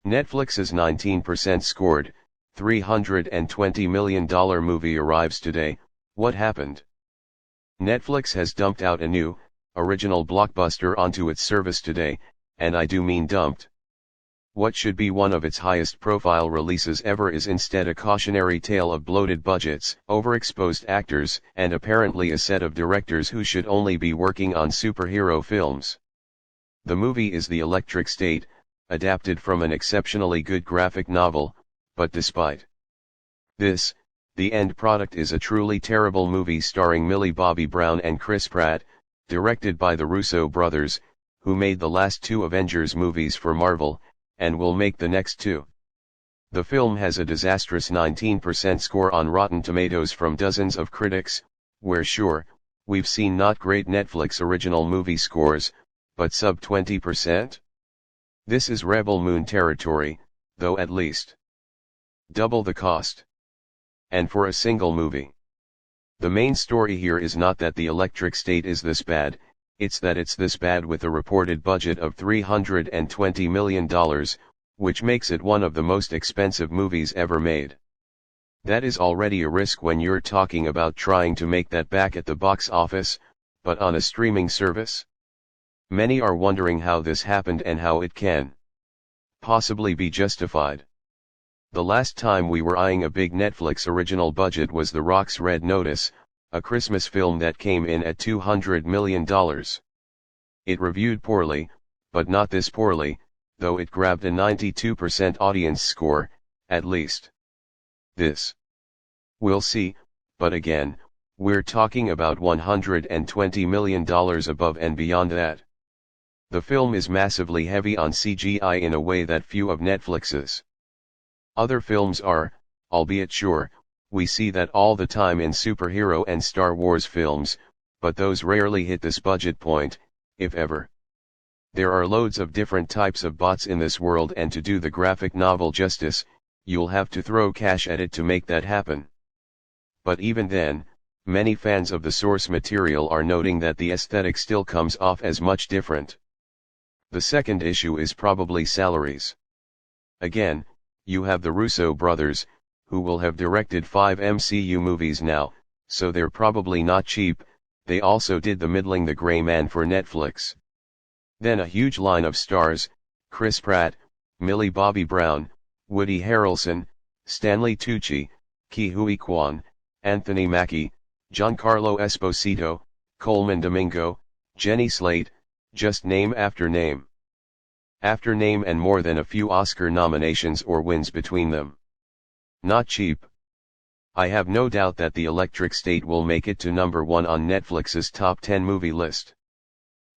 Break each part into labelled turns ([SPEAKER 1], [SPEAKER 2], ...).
[SPEAKER 1] Netflix's 19% scored, $320 million movie arrives today. What happened? Netflix has dumped out a new, original blockbuster onto its service today, and I do mean dumped. What should be one of its highest profile releases ever is instead a cautionary tale of bloated budgets, overexposed actors, and apparently a set of directors who should only be working on superhero films. The movie is The Electric State, adapted from an exceptionally good graphic novel, but despite this, the end product is a truly terrible movie starring Millie Bobby Brown and Chris Pratt, directed by the Russo brothers, who made the last two Avengers movies for Marvel, and will make the next two. The film has a disastrous 19% score on Rotten Tomatoes from dozens of critics, where sure, we've seen not great Netflix original movie scores, but sub 20%? This is Rebel Moon territory, though at least double the cost. And for a single movie. The main story here is not that The Electric State is this bad, it's that it's this bad with a reported budget of $320 million, which makes it one of the most expensive movies ever made. That is already a risk when you're talking about trying to make that back at the box office, but on a streaming service? Many are wondering how this happened and how it can possibly be justified. The last time we were eyeing a big Netflix original budget was The Rock's Red Notice, a Christmas film that came in at $200 million. It reviewed poorly, but not this poorly, though it grabbed a 92% audience score, at least. This. We'll see, but again, we're talking about $120 million above and beyond that. The film is massively heavy on CGI in a way that few of Netflix's other films are, albeit sure, we see that all the time in superhero and Star Wars films, but those rarely hit this budget point, if ever. There are loads of different types of bots in this world, and to do the graphic novel justice, you'll have to throw cash at it to make that happen. But even then, many fans of the source material are noting that the aesthetic still comes off as much different. The second issue is probably salaries. Again, you have the Russo brothers, who will have directed 5 MCU movies now, so they're probably not cheap. They also did The Middling The Gray Man for Netflix. Then a huge line of stars: Chris Pratt, Millie Bobby Brown, Woody Harrelson, Stanley Tucci, Ke Huy Quan, Anthony Mackie, Giancarlo Esposito, Coleman Domingo, Jenny Slate, just name after name. After name, and more than a few Oscar nominations or wins between them. Not cheap. I have no doubt that The Electric State will make it to number 1 on Netflix's top 10 movie list.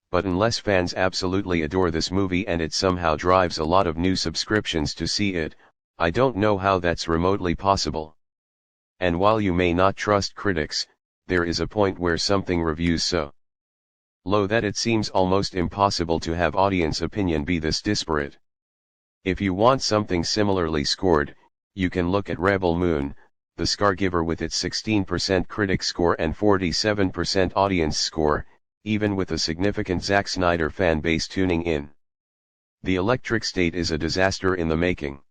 [SPEAKER 1] But unless fans absolutely adore this movie and it somehow drives a lot of new subscriptions to see it, I don't know how that's remotely possible. And while you may not trust critics, there is a point where something reviews so low that it seems almost impossible to have audience opinion be this disparate. If you want something similarly scored, you can look at Rebel Moon, the Scargiver, with its 16% critic score and 47% audience score, even with a significant Zack Snyder fan base tuning in. The Electric State is a disaster in the making.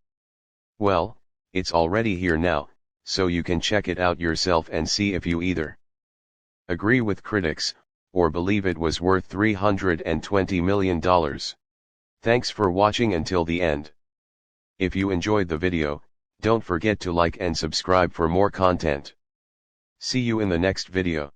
[SPEAKER 1] Well, it's already here now, so you can check it out yourself and see if you either agree with critics, or believe it was worth $320 million. Thanks for watching until the end. If you enjoyed the video, don't forget to like and subscribe for more content. See you in the next video.